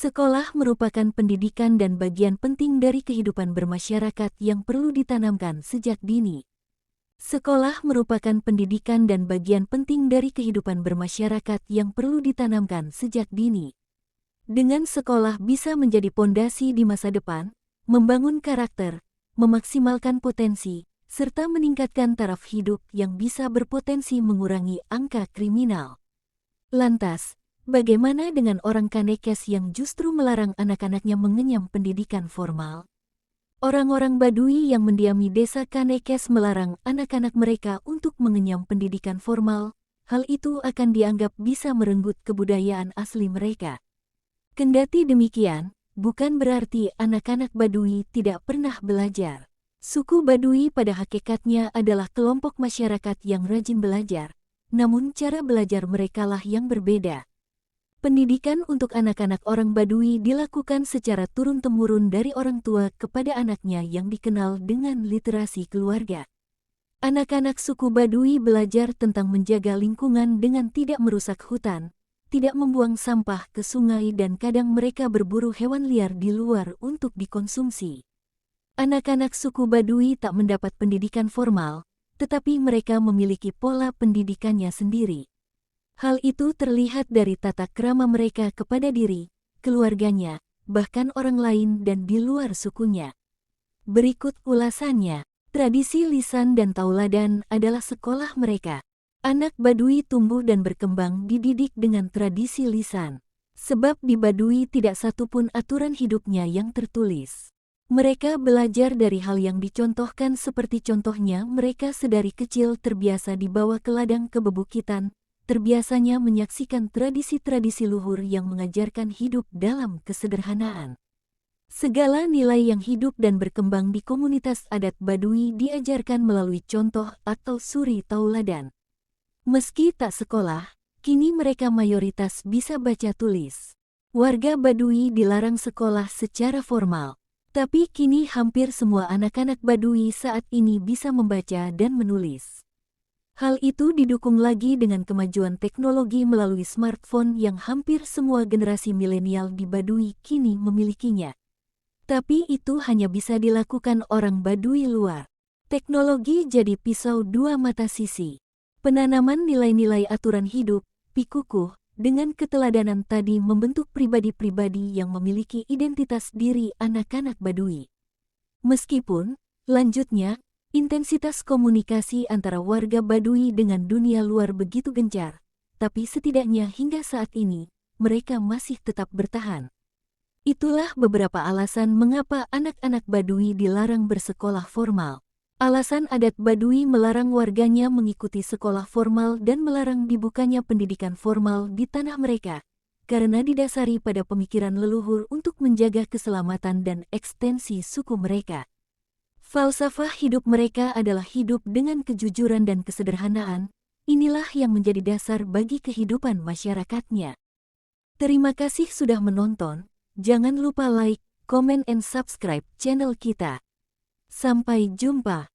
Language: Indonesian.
Sekolah merupakan pendidikan dan bagian penting dari kehidupan bermasyarakat yang perlu ditanamkan sejak dini. Sekolah merupakan pendidikan dan bagian penting dari kehidupan bermasyarakat yang perlu ditanamkan sejak dini. Dengan sekolah bisa menjadi pondasi di masa depan, membangun karakter, memaksimalkan potensi, serta meningkatkan taraf hidup yang bisa berpotensi mengurangi angka kriminal. Lantas, bagaimana dengan orang Kanekes yang justru melarang anak-anaknya mengenyam pendidikan formal? Orang-orang Baduy yang mendiami desa Kanekes melarang anak-anak mereka untuk mengenyam pendidikan formal. Hal itu akan dianggap bisa merenggut kebudayaan asli mereka. Kendati demikian, bukan berarti anak-anak Baduy tidak pernah belajar. Suku Baduy pada hakikatnya adalah kelompok masyarakat yang rajin belajar, namun cara belajar merekalah yang berbeda. Pendidikan untuk anak-anak orang Baduy dilakukan secara turun-temurun dari orang tua kepada anaknya yang dikenal dengan literasi keluarga. Anak-anak suku Baduy belajar tentang menjaga lingkungan dengan tidak merusak hutan, tidak membuang sampah ke sungai dan kadang mereka berburu hewan liar di luar untuk dikonsumsi. Anak-anak suku Baduy tak mendapat pendidikan formal, tetapi mereka memiliki pola pendidikannya sendiri. Hal itu terlihat dari tata krama mereka kepada diri, keluarganya, bahkan orang lain dan di luar sukunya. Berikut ulasannya, tradisi lisan dan tauladan adalah sekolah mereka. Anak Baduy tumbuh dan berkembang dididik dengan tradisi lisan. Sebab di Baduy tidak satupun aturan hidupnya yang tertulis. Mereka belajar dari hal yang dicontohkan seperti contohnya mereka sedari kecil terbiasa dibawa ke ladang kebebukitan, terbiasanya menyaksikan tradisi-tradisi luhur yang mengajarkan hidup dalam kesederhanaan. Segala nilai yang hidup dan berkembang di komunitas adat Baduy diajarkan melalui contoh atau suri tauladan. Meski tak sekolah, kini mereka mayoritas bisa baca tulis. Warga Baduy dilarang sekolah secara formal, tapi kini hampir semua anak-anak Baduy saat ini bisa membaca dan menulis. Hal itu didukung lagi dengan kemajuan teknologi melalui smartphone yang hampir semua generasi milenial di Baduy kini memilikinya. Tapi itu hanya bisa dilakukan orang Baduy luar. Teknologi jadi pisau dua mata sisi. Penanaman nilai-nilai aturan hidup, pikukuh, dengan keteladanan tadi membentuk pribadi-pribadi yang memiliki identitas diri anak-anak Baduy. Meskipun, lanjutnya, intensitas komunikasi antara warga Baduy dengan dunia luar begitu gencar, tapi setidaknya hingga saat ini, mereka masih tetap bertahan. Itulah beberapa alasan mengapa anak-anak Baduy dilarang bersekolah formal. Alasan adat Baduy melarang warganya mengikuti sekolah formal dan melarang dibukanya pendidikan formal di tanah mereka, karena didasari pada pemikiran leluhur untuk menjaga keselamatan dan ekstensi suku mereka. Falsafah hidup mereka adalah hidup dengan kejujuran dan kesederhanaan. Inilah yang menjadi dasar bagi kehidupan masyarakatnya. Terima kasih sudah menonton. Jangan lupa like, comment, and subscribe channel kita. Sampai jumpa.